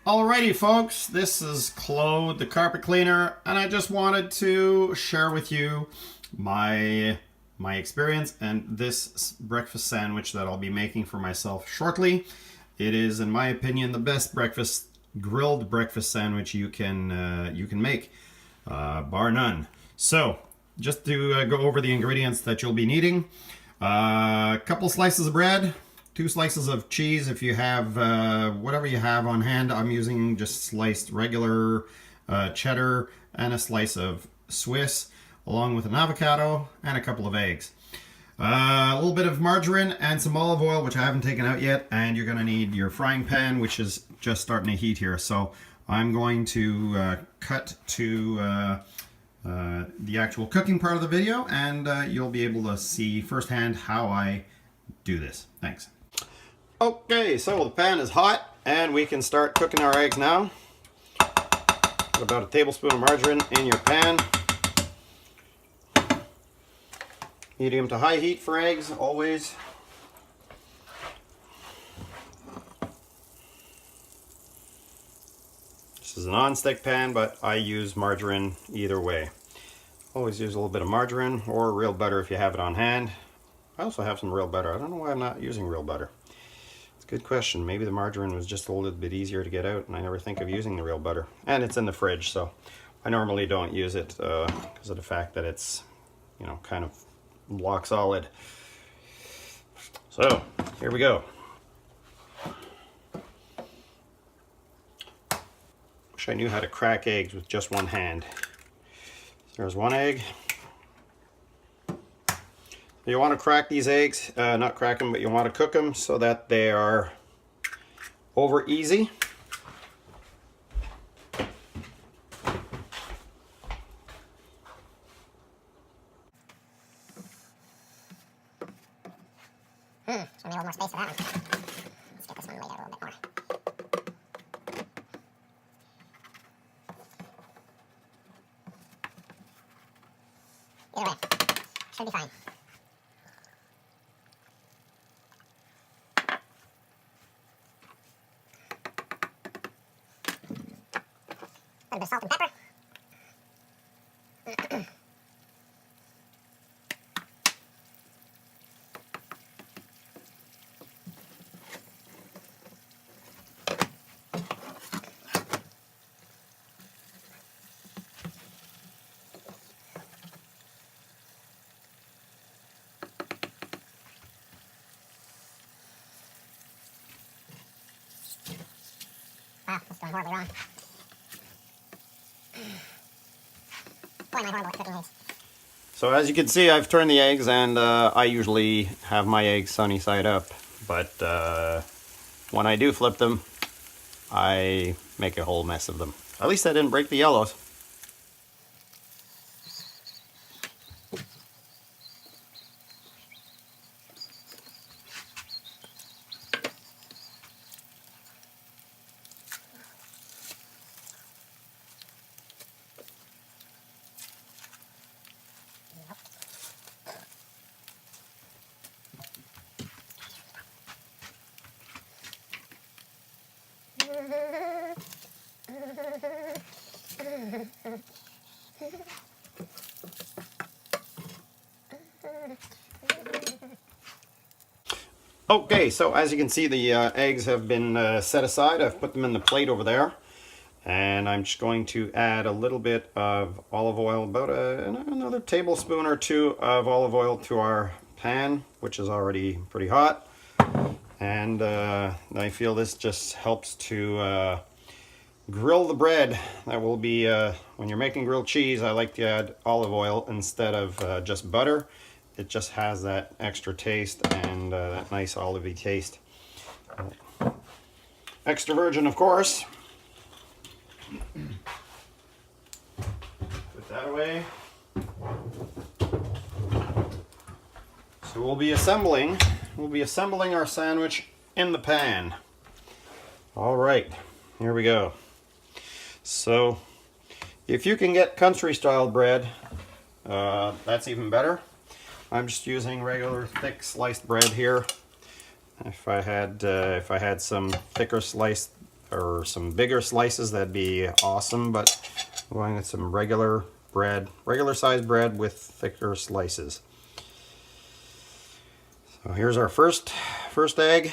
Alrighty folks, this is Claude the carpet cleaner, and I just wanted to share with you my experience and this breakfast sandwich that I'll be making for myself shortly. It is, in my opinion, the best grilled breakfast sandwich you can make, bar none. So, just to go over the ingredients that you'll be needing: a couple slices of bread, 2 slices of cheese if you have whatever you have on hand. I'm using just sliced regular cheddar, and a slice of Swiss, along with an avocado and a couple of eggs. A little bit of margarine and some olive oil, which I haven't taken out yet, and you're going to need your frying pan, which is just starting to heat here. So I'm going to cut to the actual cooking part of the video, and you'll be able to see firsthand how I do this. Thanks. Okay, so the pan is hot and we can start cooking our eggs now. Put about a tablespoon of margarine in your pan. Medium to high heat for eggs, always. This is a non-stick pan, but I use margarine either way. Always use a little bit of margarine or real butter if you have it on hand. I also have some real butter. I don't know why I'm not using real butter. Good question. Maybe the margarine was just a little bit easier to get out, and I never think of using the real butter. And it's in the fridge, so I normally don't use it because of the fact that it's, kind of block solid. So here we go. Wish I knew how to crack eggs with just one hand. There's one egg. You want to crack these eggs, not crack them, but you want to cook them so that they are over easy. Should need a little more space for that one. Let's get this one laid out a little bit more. Either way, should be fine. A little bit of salt and pepper. Wow, this is going horribly wrong. Boy, am I horrible at cooking eggs. So as you can see, I've turned the eggs, and I usually have my eggs sunny side up. But when I do flip them, I make a whole mess of them. At least I didn't break the yellows. Okay, so as you can see, the eggs have been set aside. I've put them in the plate over there, and I'm just going to add a little bit of olive oil, about another tablespoon or 2 of olive oil to our pan, which is already pretty hot. And I feel this just helps to grill the bread. That will be, when you're making grilled cheese, I like to add olive oil instead of just butter. It just has that extra taste and that nice olivey taste. Extra virgin, of course. Put that away. So we'll be assembling our sandwich in the pan. All right, here we go. So if you can get country style bread, that's even better. I'm just using regular thick sliced bread here. If I had some thicker sliced or some bigger slices, that'd be awesome, but I'm going with some regular bread, regular sized bread with thicker slices. So here's our first egg.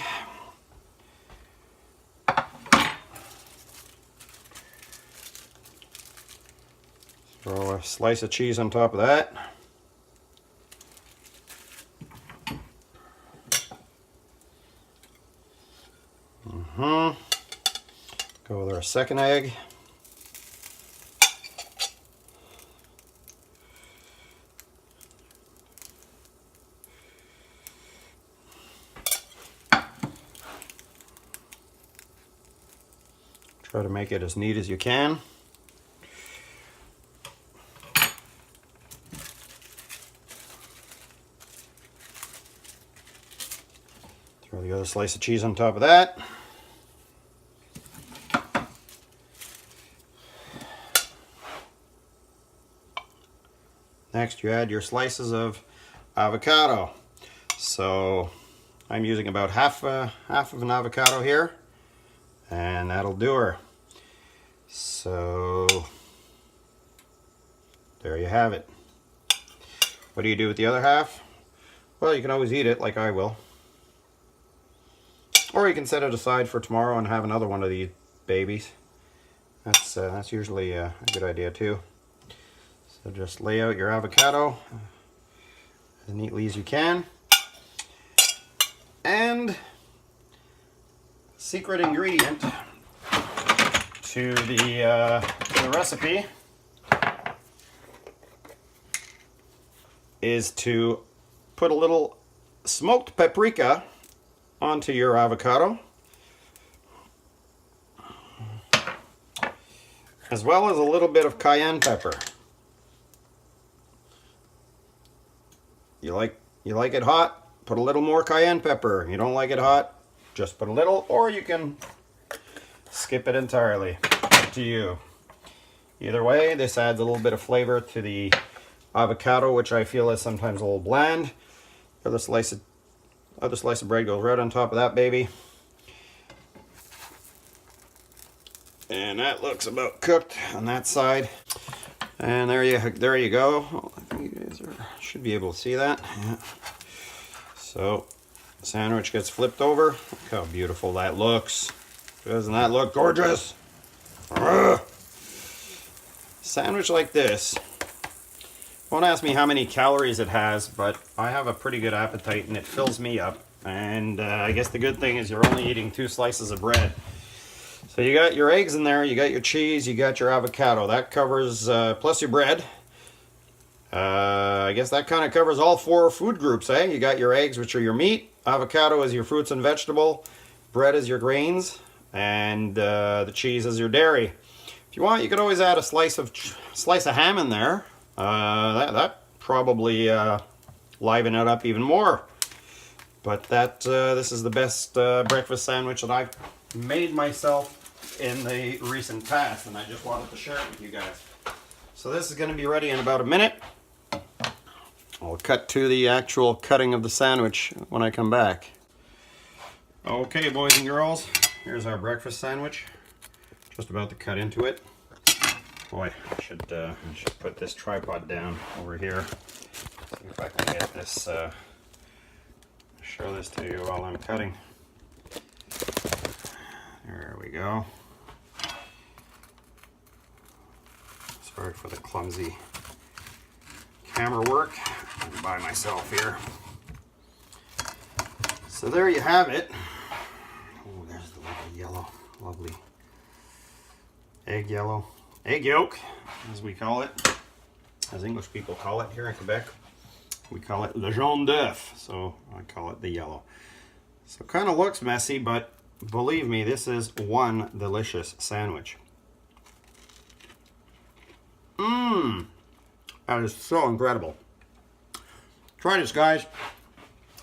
Throw a slice of cheese on top of that. Go with our second egg. Try to make it as neat as you can. Throw the other slice of cheese on top of that. Next, you add your slices of avocado. So I'm using about half of an avocado here, and that'll do her. So there you have it. What do you do with the other half? Well, you can always eat it like I will. Or you can set it aside for tomorrow and have another one of these babies. That's usually a good idea too. So just lay out your avocado as neatly as you can. And secret ingredient to the recipe is to put a little smoked paprika onto your avocado, as well as a little bit of cayenne pepper. You like it hot, put a little more cayenne pepper. You don't like it hot, just put a little, or you can skip it entirely. Up to you. Either way, this adds a little bit of flavor to the avocado, which I feel is sometimes a little bland. Other slice of bread goes right on top of that baby. And that looks about cooked on that side. And there you go. Oh, I think you guys should be able to see that. Yeah. So the sandwich gets flipped over. Look how beautiful that looks. Doesn't that look gorgeous? Ugh. Sandwich like this. Don't ask me how many calories it has, but I have a pretty good appetite and it fills me up. And I guess the good thing is you're only eating 2 slices of bread. So you got your eggs in there, you got your cheese, you got your avocado. That covers, plus your bread. I guess that kind of covers all 4 food groups, eh? You got your eggs, which are your meat. Avocado is your fruits and vegetable. Bread is your grains. And the cheese is your dairy. If you want, you could always add a slice of ham in there. That probably liven it up even more. But this is the best breakfast sandwich that I've made myself in the recent past, and I just wanted to share it with you guys. So this is going to be ready in about a minute. I'll cut to the actual cutting of the sandwich when I come back. Okay, boys and girls, here's our breakfast sandwich. Just about to cut into it. Boy, I should put this tripod down over here. See if I can get this, show this to you while I'm cutting. There we go. Sorry for the clumsy camera work. I'm by myself here. So there you have it. Oh, there's the lovely yellow, lovely egg yellow. Egg yolk, as we call it, as English people call it here in Quebec. We call it le jaune d'oeuf, so I call it the yellow. So it kind of looks messy, but believe me, this is one delicious sandwich. That is so incredible. Try this, guys.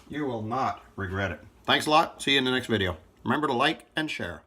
You will not regret it. Thanks a lot. See you in the next video. Remember to like and share.